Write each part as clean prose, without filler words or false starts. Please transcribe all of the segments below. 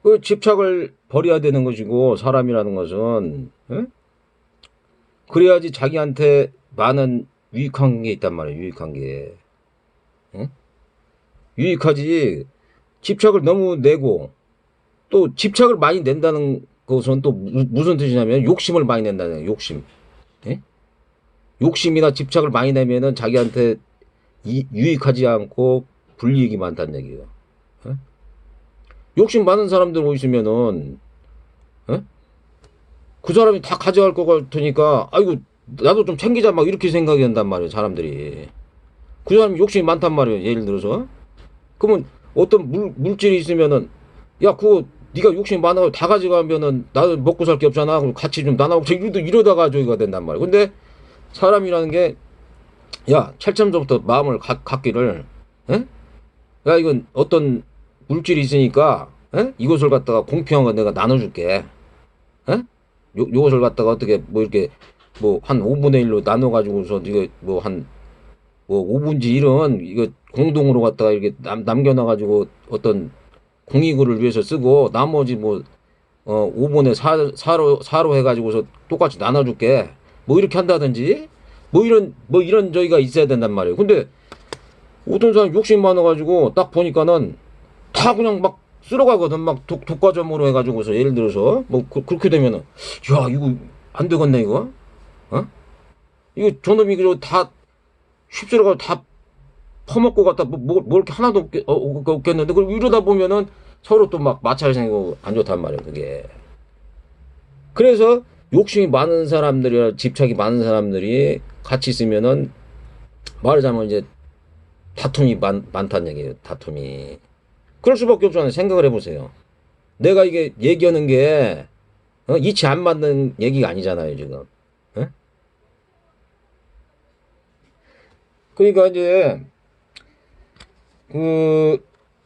그 집착을 버려야 되는 것이고 사람이라는 것은 예? 그래야지 자기한테 많은 유익한 게 있단 말이에요. 유익한 게 예? 유익하지. 집착을 너무 내고 또 집착을 많이 낸다는 것은 또 무슨 뜻이냐면 욕심을 많이 낸다는 욕심. 예? 욕심이나 집착을 많이 내면은 자기한테 유익하지 않고 불이익이 많다는 얘기예요. 예? 욕심 많은 사람들 보시면은 예? 그 사람이 다 가져갈 것 같으니까 아이고 나도 좀 챙기자 막 이렇게 생각이 든단 말이에요. 사람들이. 그 사람이 욕심이 많단 말이에요. 예를 들어서. 그러면 어떤 물질이 있으면은 야 그거 네가 욕심이 많아서 다 가져가면은 나도 먹고 살 게 없잖아. 그럼 같이 좀 나눠 이러다가 저기가 된단 말이에요. 근데 사람이라는 게 야 찰점부터 마음을 갖기를 에? 야 이건 어떤 물질이 있으니까 에? 이것을 갖다가 공평한 거 내가 나눠줄게. 에? 요것을 갖다가 어떻게 뭐 이렇게 뭐 한 5분의 1로 나눠 가지고서 이거 뭐 한 뭐 5분지 1은 이거 공동으로 갖다가 이렇게 남겨놔 가지고 어떤 공익을 위해서 쓰고 나머지 뭐 5분의 4로 해가지고서 똑같이 나눠줄게. 뭐 이렇게 한다든지 뭐 이런 저희가 있어야 된단 말이에요. 근데 어떤 사람 욕심 많아가지고 딱 보니까는 다 그냥 막 쓸어가거든. 막 독과점으로 해가지고서 예를 들어서 뭐 그렇게 되면은 야 이거 안 되겠네 이거. 어? 이거 저놈이 그다 휩쓸어가지고 다 퍼먹고 갖다 뭐 이렇게 하나도 없겠는데 그리고 이러다 보면은 서로 또 막 마찰이 생기고 안 좋단 말이에요 그게. 그래서 욕심이 많은 사람들이나 집착이 많은 사람들이 같이 있으면은 말하자면 이제 다툼이 많다는 얘기예요. 다툼이. 그럴 수밖에 없잖아요. 생각을 해보세요. 내가 이게 얘기하는 게 이치 안 맞는 얘기가 아니잖아요 지금. 예? 그러니까 이제 그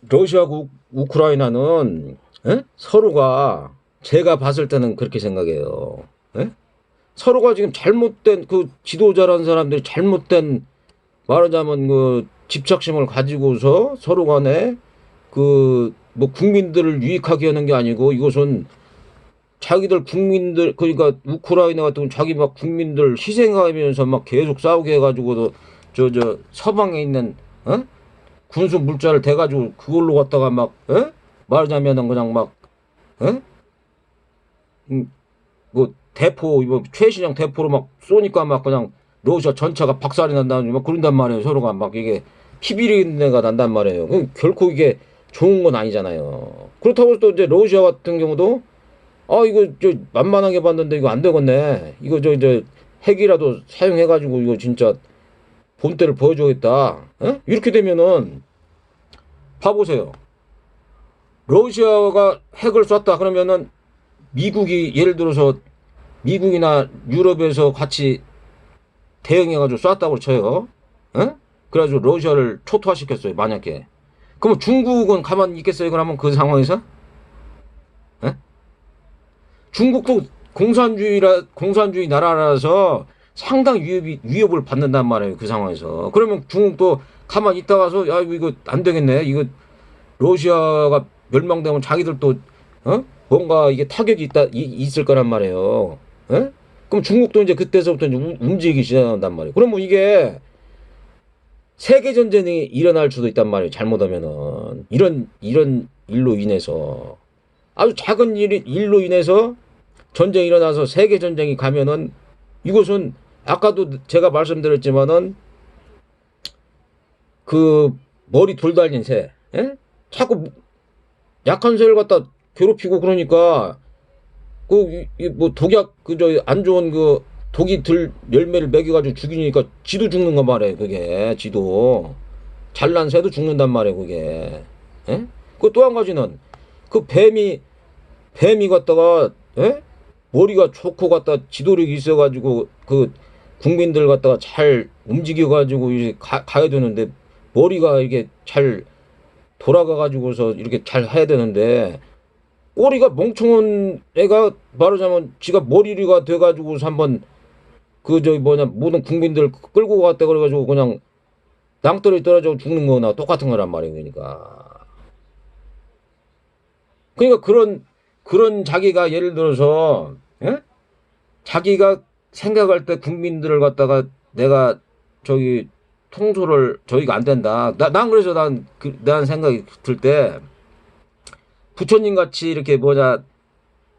러시아하고 우크라이나는 서로가 제가 봤을 때는 그렇게 생각해요. 예? 서로가 지금 잘못된 그 지도자라는 사람들이 잘못된 말하자면 그 집착심을 가지고서 서로 간에 그 뭐 국민들을 유익하게 하는 게 아니고 이것은 자기들 국민들 그러니까 우크라이나 같은 경우 자기 막 국민들 희생하면서 막 계속 싸우게 해가지고도 저 서방에 있는 군수 물자를 대가지고 그걸로 갖다가 막 말하자면은 그냥 막 어? 뭐 대포 이거 최신형 대포로 막 쏘니까 막 그냥 러시아 전차가 박살이 난다는 막 그런단 말이에요. 서로가 막 이게 피비린내가 난단 말이에요. 결코 이게 좋은 건 아니잖아요. 그렇다고 또 이제 러시아 같은 경우도 아 이거 저 만만하게 봤는데 이거 안 되겠네. 이거 저 핵이라도 사용해가지고 이거 진짜 본때를 보여줘야겠다. 이렇게 되면은 봐보세요. 러시아가 핵을 쐈다 그러면은 미국이 예를 들어서 미국이나 유럽에서 같이 대응해가지고 쐈다고 쳐요. 에? 그래가지고 러시아를 초토화시켰어요. 만약에. 그러면 중국은 가만히 있겠어요? 그러면 그 상황에서? 에? 중국도 공산주의 나라라서 상당 위협을 받는단 말이에요. 그 상황에서. 그러면 중국도 가만히 있다가서 야 이거 안 되겠네. 이거 러시아가 멸망되면 자기들도 뭔가 이게 타격이 있을 거란 말이에요. 에? 그럼 중국도 이제 그때서부터 이제 움직이기 시작한단 말이에요. 그러면 이게 세계 전쟁이 일어날 수도 있단 말이에요. 잘못하면은 이런 일로 인해서 아주 작은 일로 인해서 전쟁이 일어나서 세계 전쟁이 가면은 이것은 아까도 제가 말씀드렸지만은 그 머리 돌 달린 새, 자꾸 약한 새를 갖다 괴롭히고 그러니까 그 뭐 독약 그 저 안 좋은 그 독이 들 열매를 먹여가지고 죽이니까 지도 죽는 거 말이에요. 그게 지도 잘난 새도 죽는단 말이에요. 그게. 예? 그 또 한 가지는 그 뱀이 갖다가 머리가 좋고 갖다 지도력이 있어가지고 그 국민들 갖다가 잘 움직여가지고 이제 가야 되는데 머리가 이게 잘 돌아가가지고서 이렇게 잘 해야 되는데 꼬리가 멍청한 애가 말하자면 지가 머리가 돼가지고서 한번 그 저기 뭐냐 모든 국민들 끌고 갔다 그래가지고 그냥 낭떠러지 떨어져 죽는 거나 똑같은 거란 말이에요. 그러니까 그러니까 그런 자기가 예를 들어서, 예? 자기가 생각할 때 국민들을 갖다가 내가 저기 통솔을 저기가 안 된다. 난 그래서 난 생각이 들 때 부처님 같이 이렇게 뭐냐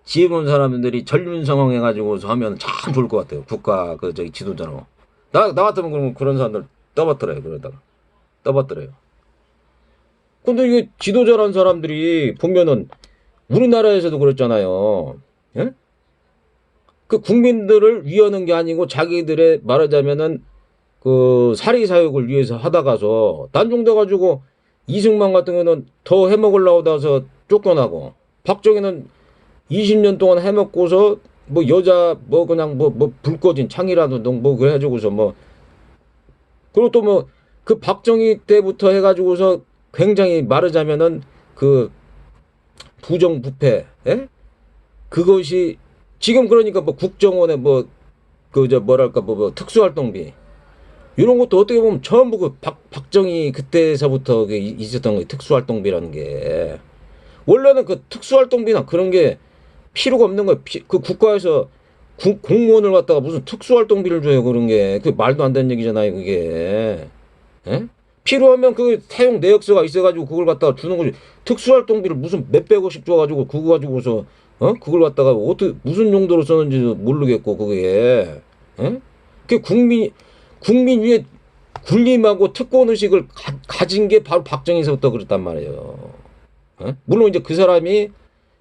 지혜로운 사람들이 전륜성황 해가지고서 하면 참 좋을 것 같아요. 국가 그 저기 지도자로. 나 같으면 그런 사람들 떠받들어요. 그러다가 떠받들어요. 근데 이게 지도자란 사람들이 보면은 우리나라에서도 그랬잖아요. 예? 그 국민들을 위하는 게 아니고 자기들의 말하자면은 그 사리사욕을 위해서 하다가서 난중돼가지고 이승만 같은 경우는 더 해먹으려고 다서 쫓겨나고 박정희는 20년 동안 해먹고서 뭐 여자 뭐 그냥 뭐 불 꺼진 창이라도 뭐 그래가지고서 뭐 그리고 또 뭐 그 박정희 때부터 해가지고서 굉장히 말하자면은 그 부정부패 예? 그것이 지금 그러니까 뭐 국정원에 뭐 그 저 뭐랄까 뭐 특수활동비 이런 것도 어떻게 보면 전부 그 박정희 그때서부터 있었던 거예요. 특수활동비라는 게 원래는 그 특수활동비나 그런 게 필요가 없는 거예요. 그 국가에서 공무원을 갖다가 무슨 특수활동비를 줘요. 그런 게 그 말도 안 되는 얘기잖아요. 그게 예? 필요하면 그 사용 내역서가 있어가지고 그걸 갖다가 주는 거지. 특수활동비를 무슨 몇백억씩 줘가지고 그거 가지고서 그걸 갖다가 어떻게 무슨 용도로 썼는지도 모르겠고 그게 그 국민 위에 군림하고 특권 의식을 가진 게 바로 박정희서부터 그랬단 말이에요. 물론 이제 그 사람이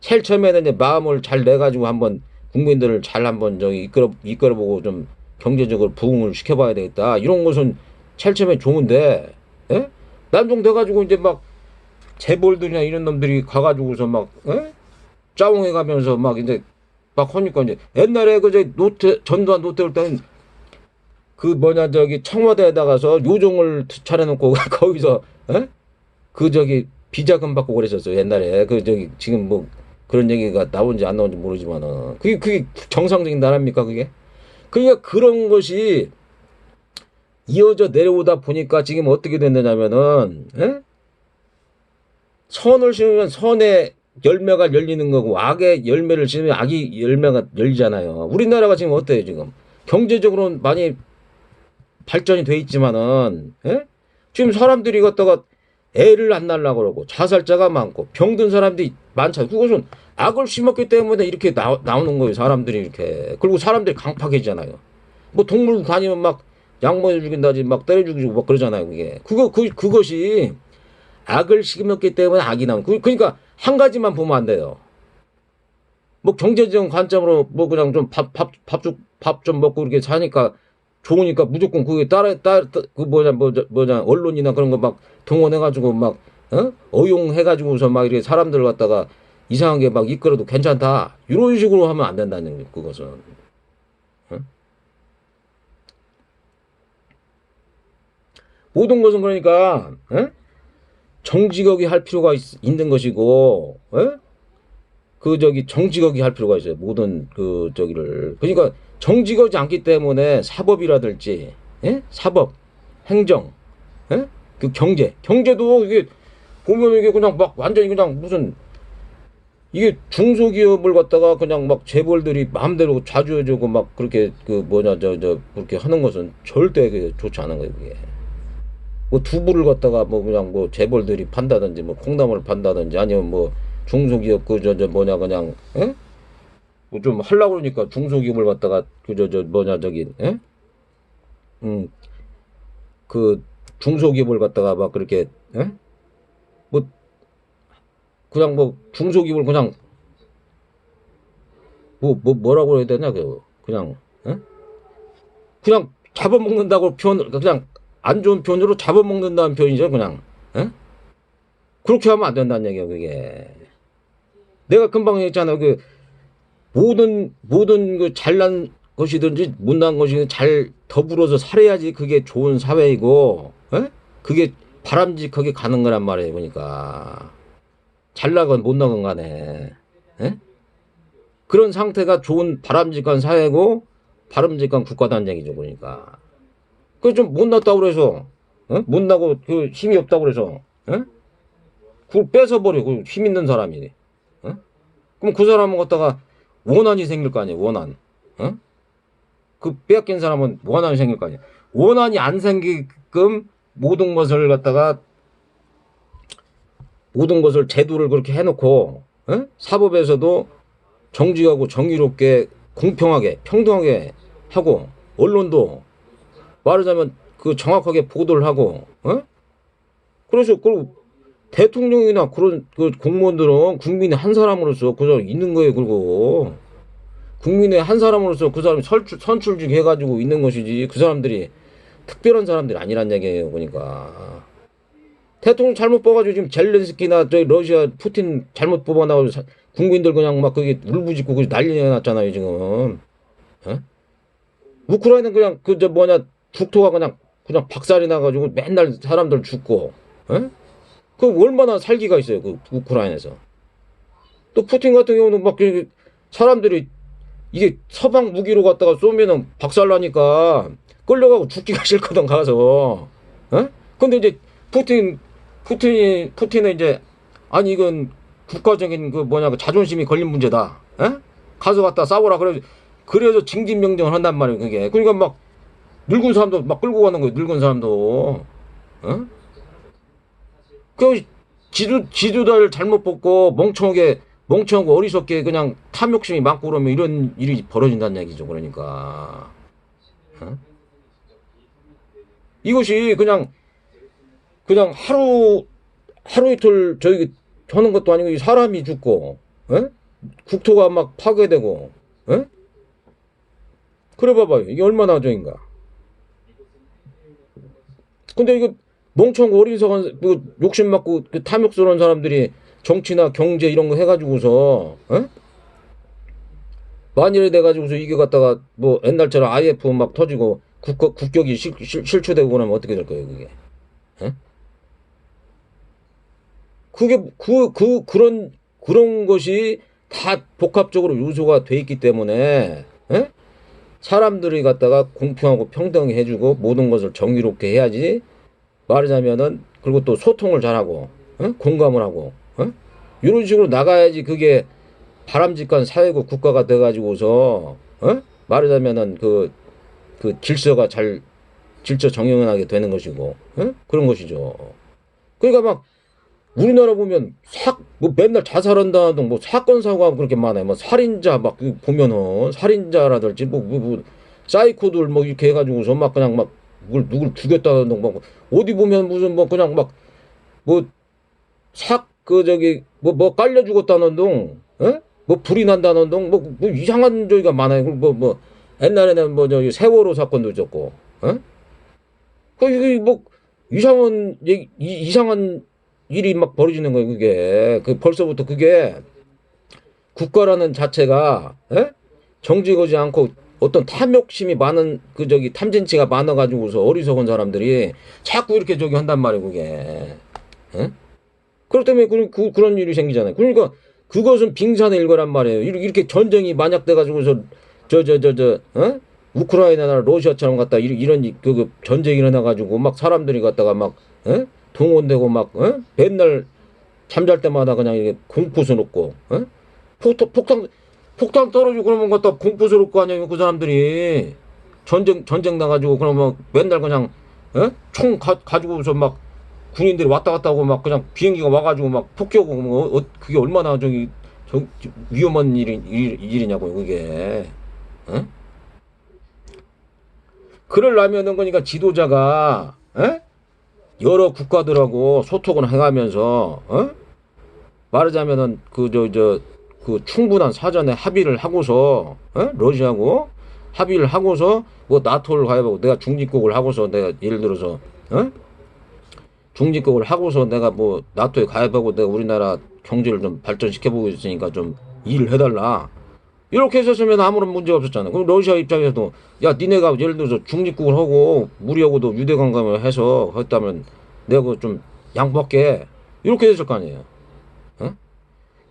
제일 처음에는 이제 마음을 잘 내가지고 한번 국민들을 잘 한번 저기 이끌어보고 좀 경제적으로 부흥을 시켜봐야 되겠다. 이런 것은 제일 처음에 좋은데, 예? 난중 돼가지고 이제 막 재벌들이나 이런 놈들이 가가지고서 막, 짜웅해 가면서 막 이제 막 하니까 이제 옛날에 그저 전두환 노태울 때는 그 뭐냐 저기 청와대에 나가서 요정을 차려놓고 거기서 그 저기 비자금 받고 그랬었어요 옛날에 그 저기 지금 뭐 그런 얘기가 나온지 안 나온지 모르지만은 그게 정상적인 나라입니까 그게? 그러니까 그런 것이 이어져 내려오다 보니까 지금 어떻게 됐느냐면은 선을 심으면 선의 열매가 열리는 거고 악의 열매를 심으면 악의 열매가 열리잖아요. 우리나라가 지금 어때요 지금? 경제적으로는 많이 발전이 돼 있지만은 지금 사람들이 갖다가 애를 안 낳으려고 그러고 자살자가 많고 병든 사람들이 많잖아요. 그것은 악을 심었기 때문에 이렇게 나오는 거예요. 사람들이 이렇게. 그리고 사람들이 강팍해지잖아요. 뭐 동물 다니면 막 양모해 죽인다지 막 때려 죽이고 막 그러잖아요. 그게. 그것이 악을 심었기 때문에 악이 나오는 그러니까 한 가지만 보면 안 돼요. 뭐 경제적 관점으로 뭐 그냥 좀 밥 좀 먹고 이렇게 사니까 좋으니까 무조건 그게 그 뭐냐 언론이나 그런 거 막 동원해가지고 막 어용해가지고서 막 이렇게 사람들 갖다가 이상하게 막 이끌어도 괜찮다 이런 식으로 하면 안 된다는 거예요. 그것은 모든 것은 그러니까 정직하게 할 필요가 있는 것이고 그 저기 정직하게 할 필요가 있어요. 모든 그 저기를 그러니까 정직하지 않기 때문에 사법이라든지 사법, 행정, 그 경제도 이게 보면 이게 그냥 막 완전히 그냥 무슨 이게 중소기업을 갖다가 그냥 막 재벌들이 마음대로 좌지우지고 막 그렇게 그 뭐냐 저 그렇게 하는 것은 절대 그게 좋지 않은 거예요. 그게 뭐 두부를 갖다가 뭐 그냥 뭐 재벌들이 판다든지 뭐 콩나물을 판다든지 아니면 뭐 중소기업 그 저 뭐냐 그냥 뭐 좀 하려고 그러니까 중소기업을 갖다가 그 저 뭐냐 저기 그 중소기업을 갖다가 막 그렇게 뭐 그냥 뭐 중소기업을 그냥 뭐라고 해야 되냐 그 그냥 그냥 잡아먹는다고 표현 그냥 안 좋은 표현으로 잡아먹는다는 표현이죠 그냥 그렇게 하면 안 된다는 얘기야 그게 내가 금방 했잖아 그 모든 그 잘난 것이든지 못난 것이든지 잘 더불어서 살아야지 그게 좋은 사회이고 그게 바람직하게 가는 거란 말이에요 보니까 잘나건 못나건 간에 그런 상태가 좋은 바람직한 사회고 바람직한 국가다는 얘기죠 그러니까 그 좀 못났다고 그래서 못나고 그 힘이 없다고 그래서 그걸 뺏어버려 그 힘 있는 사람이 그럼 그 사람은 갖다가 원한이 생길 거 아니에요. 원한. 어? 그 빼앗긴 사람은 원한이 생길 거 아니에요. 원한이 안 생기게끔 모든 것을 갖다가 모든 것을 제도를 그렇게 해놓고 어? 사법에서도 정직하고 정의롭게 공평하게 평등하게 하고 언론도 말하자면 그 정확하게 보도를 하고 어? 그래서 그 대통령이나 그런 그 공무원들은 국민의 한 사람으로서 그 사람 있는 거예요. 그리고 국민의 한 사람으로서 그 사람이 선출직 해가지고 있는 것이지 그 사람들이 특별한 사람들이 아니란 얘기예요. 그러니까 대통령 잘못 뽑아가지고 지금 젤렌스키나 저기 러시아 푸틴 잘못 뽑아나가지고 국민들 그냥 막 그게 울부짖고 그 난리 났잖아요 지금. 어? 우크라이나는 그냥 그 저 뭐냐 국토가 그냥 박살이 나가지고 맨날 사람들 죽고. 어? 그 얼마나 살기가 있어요 그 우크라이나에서. 또 푸틴 같은 경우는 막 사람들이 이게 서방 무기로 갖다가 쏘면은 박살나니까 끌려가고 죽기가 싫거든 가서. 어? 근데 이제 푸틴은 이제 아니 이건 국가적인 그 뭐냐 그 자존심이 걸린 문제다. 에? 가서 갖다 싸워라 그래서 징집 명령을 한단 말이에요 그게. 그러니까 막 늙은 사람도 막 끌고 가는 거예요 늙은 사람도. 어? 그 지도자를 잘못 뽑고 멍청하고 어리석게 그냥 탐욕심이 많고 그러면 이런 일이 벌어진다는 얘기죠. 그러니까 어? 이것이 그냥 하루 이틀 저기 하는 것도 아니고 사람이 죽고 에? 국토가 막 파괴되고 에? 그래 봐봐요 이게 얼마나 저인가. 근데 이거 멍청하고 어리석은 그 욕심 많고 그 탐욕스러운 사람들이 정치나 경제 이런 거 해가지고서 에? 만일에 돼가지고서 이게 갖다가 뭐 옛날처럼 IF 막 터지고 국격이 실추되고 그러면 어떻게 될 거예요 그게. 에? 그게 그런 것이 다 복합적으로 요소가 돼 있기 때문에 에? 사람들이 갖다가 공평하고 평등하게 해주고 모든 것을 정의롭게 해야지 말하자면은 그리고 또 소통을 잘하고 에? 공감을 하고 에? 이런 식으로 나가야지 그게 바람직한 사회고 국가가 돼가지고서 에? 말하자면은 그 질서 정연하게 되는 것이고 에? 그런 것이죠. 그러니까 막 우리나라 보면 뭐 맨날 자살한다는 뭐 사건 사고가 그렇게 많아요. 뭐 살인자 막 보면은 살인자라든지 뭐 사이코들 뭐 이렇게 해가지고서 막 그냥 막 누굴 죽였다는 둥 막 어디 보면 무슨 뭐 그냥 막 뭐 저기 뭐 깔려 죽었다는 둥, 에? 뭐 불이 난다는 둥 뭐 이상한 저기가 많아요. 뭐 옛날에는 뭐 저기 세월호 사건도 있었고, 에? 그 이게 뭐 이상한 일이 막 벌어지는 거예요, 그게. 벌써부터 그게 국가라는 자체가, 에? 정직하지 않고 어떤 탐욕심이 많은, 탐진치가 많아가지고서 어리석은 사람들이 자꾸 이렇게 저기 한단 말이에요, 그게. 에? 그렇기 때문에 그런 일이 생기잖아요. 그러니까 그것은 빙산의 일과란 말이에요. 이렇게 전쟁이 만약 돼가지고서, 어? 우크라이나나 러시아처럼 갖다 이런 전쟁이 일어나가지고 막 사람들이 갖다가 막, 에? 동원되고 막 맨날 잠잘 때마다 그냥 이게 공포스럽고 폭탄 떨어지고 그러면 갖다 공포스러울 거 아니에요 그 사람들이. 전쟁 나가지고 그러면 맨날 그냥 총 가지고서 막 군인들이 왔다 갔다 하고 막 그냥 비행기가 와가지고 막 폭격하고 뭐 그게 얼마나 위험한 일이냐고요 그게. 그러려면은 그러니까 지도자가 여러 국가들하고 소통을 해가면서 말하자면은 그 충분한 사전에 합의를 하고서 러시아하고 합의를 하고서 뭐 나토를 가입하고 내가 중립국을 하고서 내가 예를 들어서 중립국을 하고서 내가 뭐 나토에 가입하고 내가 우리나라 경제를 좀 발전시켜 보고 있으니까 좀 일을 해달라 이렇게 했었으면 아무런 문제가 없었잖아. 그럼 러시아 입장에서도 야 니네가 예를 들어서 중립국을 하고 우리하고도 유대관계를 해서 했다면 내가 그거 좀 양보할게 이렇게 됐을 거 아니에요. 어?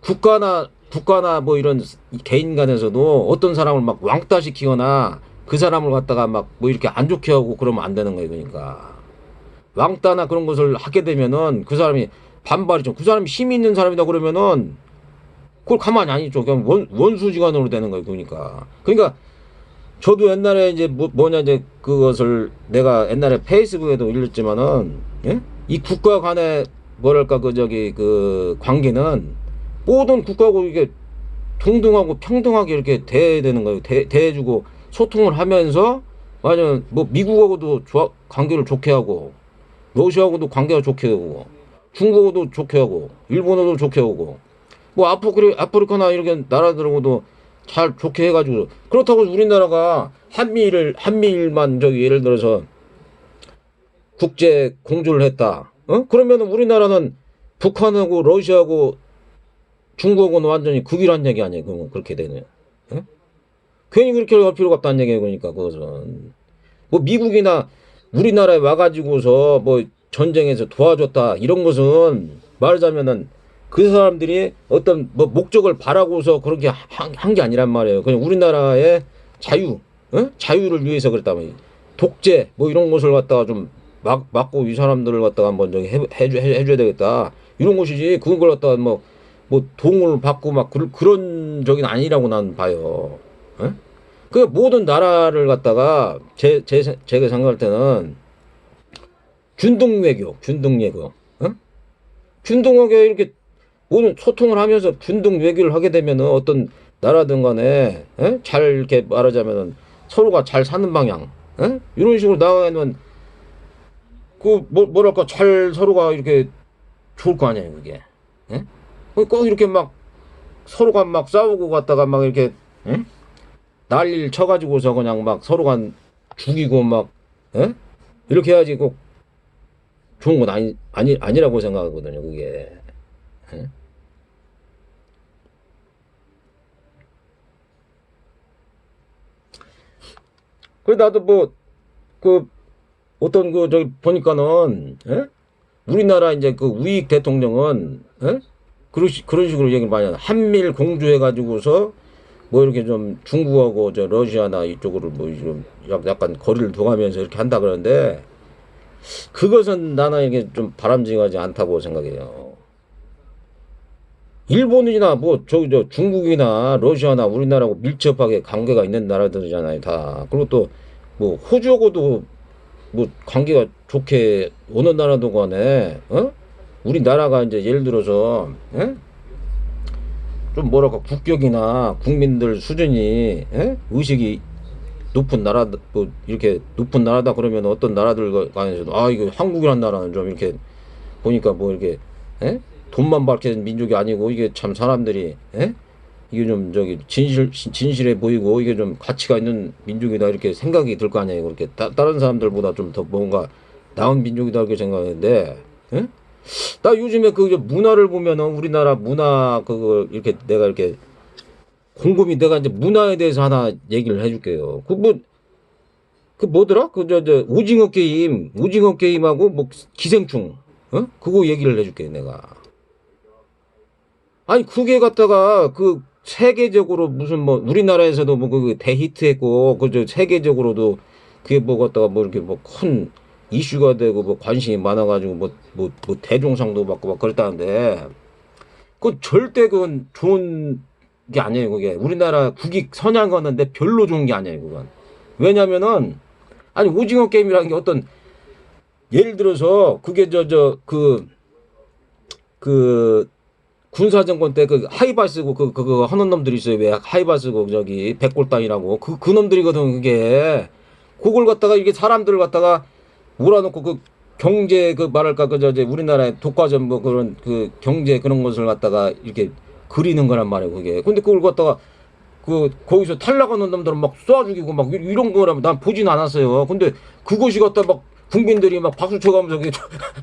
국가나 뭐 이런 개인 간에서도 어떤 사람을 막 왕따 시키거나 그 사람을 갖다가 막 뭐 이렇게 안 좋게 하고 그러면 안 되는 거예요. 그러니까 왕따나 그런 것을 하게 되면은 그 사람이 반발이 좀 그 사람이 힘이 있는 사람이다 그러면은 그걸 가만히 안 있죠. 그냥 원수지간으로 되는 거예요. 그러니까 저도 옛날에 이제 뭐냐 이제 그것을 내가 옛날에 페이스북에도 올렸지만은 예? 이 국가 간의 뭐랄까 그 관계는 모든 국가하고 이게 동등하고 평등하게 이렇게 대해야 되는 거예요. 대해주고 소통을 하면서 맞아 뭐 미국하고도 관계를 좋게 하고 러시아하고도 관계가 좋게 하고 중국하고도 좋게 하고 일본하고도 좋게 하고 뭐 아프리카나 이렇게 나라들하고도 잘 좋게 해가지고 그렇다고 우리나라가 한미일만 저기 예를 들어서 국제 공조를 했다. 그러면 우리나라는 북한하고 러시아하고 중국하고는 완전히 극이란 얘기 아니에요. 그러면 그렇게 되네요. 괜히 그렇게 할 필요가 없다는 얘기예요. 그러니까 그것은 뭐 미국이나 우리나라에 와가지고서 뭐 전쟁에서 도와줬다 이런 것은 말하자면은 그 사람들이 어떤 뭐 목적을 바라고서 그렇게 한 게 아니란 말이에요. 그냥 우리나라의 자유를 위해서 그랬다면 독재 뭐 이런 것을 갖다가 좀 막고 이 사람들을 갖다가 한번 저기 해줘야 되겠다 이런 것이지 그걸 갖다가 뭐 도움을 받고 막 그런 적이 아니라고 난 봐요. 그 모든 나라를 갖다가 제가 생각할 때는 균등외교, 균등하게 이렇게 모든 소통을 하면서 균등 외교를 하게 되면은 어떤 나라든 간에 잘 이렇게 말하자면은 서로가 잘 사는 방향 이런 식으로 나가면 그 뭐랄까 잘 서로가 이렇게 좋을 거 아니에요 그게 꼭 이렇게 막 서로가 막 싸우고 갔다가 막 이렇게 난리를 쳐가지고서 그냥 막 서로가 죽이고 막 이렇게 해야지 꼭 좋은 건 아니라고 생각하거든요 그게. 그래 나도 뭐 그 어떤 그 저기 보니까는 우리나라 이제 그 우익 대통령은 그런 식으로 얘기를 많이 하는 한미일 공조해 가지고서 뭐 이렇게 좀 중국하고 저 러시아나 이쪽으로 뭐 좀 약간 거리를 둬가면서 이렇게 한다 그러는데 그것은 나는 이게 좀 바람직하지 않다고 생각해요. 일본이나 뭐 저기 저 중국이나 러시아나 우리나라하고 밀접하게 관계가 있는 나라들이잖아요 다. 그리고 또 뭐 호주하고도 뭐 관계가 좋게 어느 나라도 간에 우리나라가 이제 예를 들어서 좀 뭐랄까 국격이나 국민들 수준이 의식이 높은 나라 뭐 이렇게 높은 나라다 그러면 어떤 나라들 간에서도 아 이거 한국이란 나라는 좀 이렇게 보니까 뭐 이렇게 돈만 밝히는 민족이 아니고 이게 참 사람들이 이게 좀 저기 진실해 보이고 이게 좀 가치가 있는 민족이다 이렇게 생각이 들 거 아니에요. 그렇게 다른 사람들보다 좀 더 뭔가 나은 민족이다 이렇게 생각하는데 나 요즘에 그 문화를 보면은 우리나라 문화 그거 이렇게 내가 이렇게 곰곰이 내가 이제 문화에 대해서 하나 얘기를 해줄게요. 그 뭐더라? 저 오징어 게임하고 뭐 기생충 그거 얘기를 해줄게 내가. 아니 그게 갖다가 그 세계적으로 무슨 뭐 우리나라에서도 뭐 그 대히트했고 그저 세계적으로도 그게 뭐 갖다가 뭐 이렇게 뭐 큰 이슈가 되고 뭐 관심이 많아가지고 뭐 대종상도 받고 막 그랬다는데 그건 절대 그건 좋은 게 아니에요 그게 우리나라 국익 선양하는데 별로 좋은 게 아니에요 그건. 왜냐면은 아니 오징어 게임이라는 게 어떤 예를 들어서 그게 그 군사정권 때 그 하이바 쓰고 그거 하는 놈들이 있어요. 왜 하이바 쓰고 저기 백골당이라고 그 놈들이거든 그게. 그걸 갖다가 이게 사람들을 갖다가 몰아놓고 그 경제 그 말할까 그 우리나라의 독과점 뭐 그런 그 경제 그런 것을 갖다가 이렇게 그리는 거란 말이에요 그게. 근데 그걸 갖다가 그 거기서 탈락하는 놈들은 막 쏴 죽이고 막 이런 거라면 난 보진 않았어요. 근데 그것이 갖다 막 국민들이 막 박수 쳐가면서 그게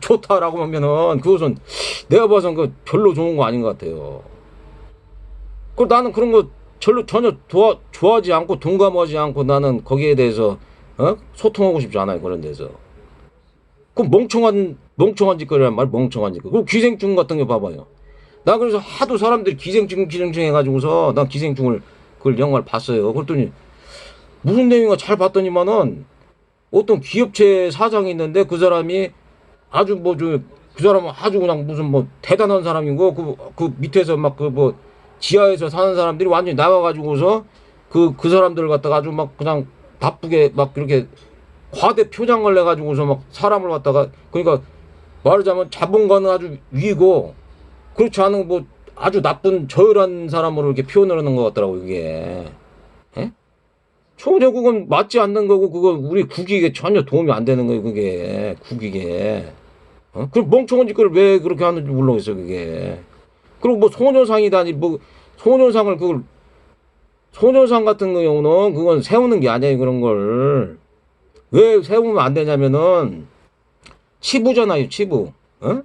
좋다라고 하면은 그것은 내가 봐선 그 별로 좋은 거 아닌 것 같아요. 그 나는 그런 거 전혀 좋아하지 않고 동감하지 않고 나는 거기에 대해서 소통하고 싶지 않아요 그런 데서. 그 멍청한 짓거리란 말 멍청한 짓거리. 그 기생충 같은 거 봐봐요. 나 그래서 하도 사람들이 기생충 해가지고서 난 기생충을 그걸 영화를 봤어요. 그랬더니 무슨 내용인가 잘 봤더니만은 어떤 기업체 사장이 있는데 그 사람이 아주 그 사람은 아주 그냥 무슨 뭐 대단한 사람이고 그 밑에서 막 그 뭐 지하에서 사는 사람들이 완전히 나와가지고서 그 사람들을 갖다가 아주 막 그냥 바쁘게 막 이렇게 과대 표장을 내가지고서 막 사람을 갖다가 그러니까 말하자면 자본가는 아주 위고 그렇지 않은 뭐 아주 나쁜 저열한 사람으로 이렇게 표현을 하는 것 같더라고 이게. 예? 전혀 그건 맞지 않는 거고 그거 우리 국익에 전혀 도움이 안 되는 거예요 그게 국익에. 어? 그 멍청한 짓을 왜 그렇게 하는지 모르겠어 그게. 그리고 뭐 소녀상이다니 뭐 소녀상을 그걸 소녀상 같은 경우는 그건 세우는 게 아니에요 그런 걸. 왜 세우면 안 되냐면은 치부잖아요 치부. 어?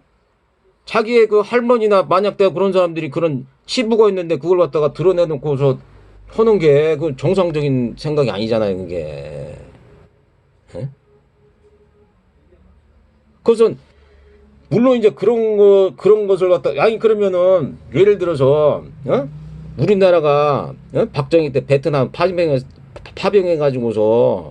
자기의 그 할머니나 만약 내가 그런 사람들이 그런 치부가 있는데 그걸 갖다가 드러내놓고서 하는 게 그 정상적인 생각이 아니잖아요 그게. 어? 그것은 물론 이제 그런 것을 갖다 아니 그러면은 예를 들어서 어? 우리나라가 어? 박정희 때 베트남 파병해 가지고서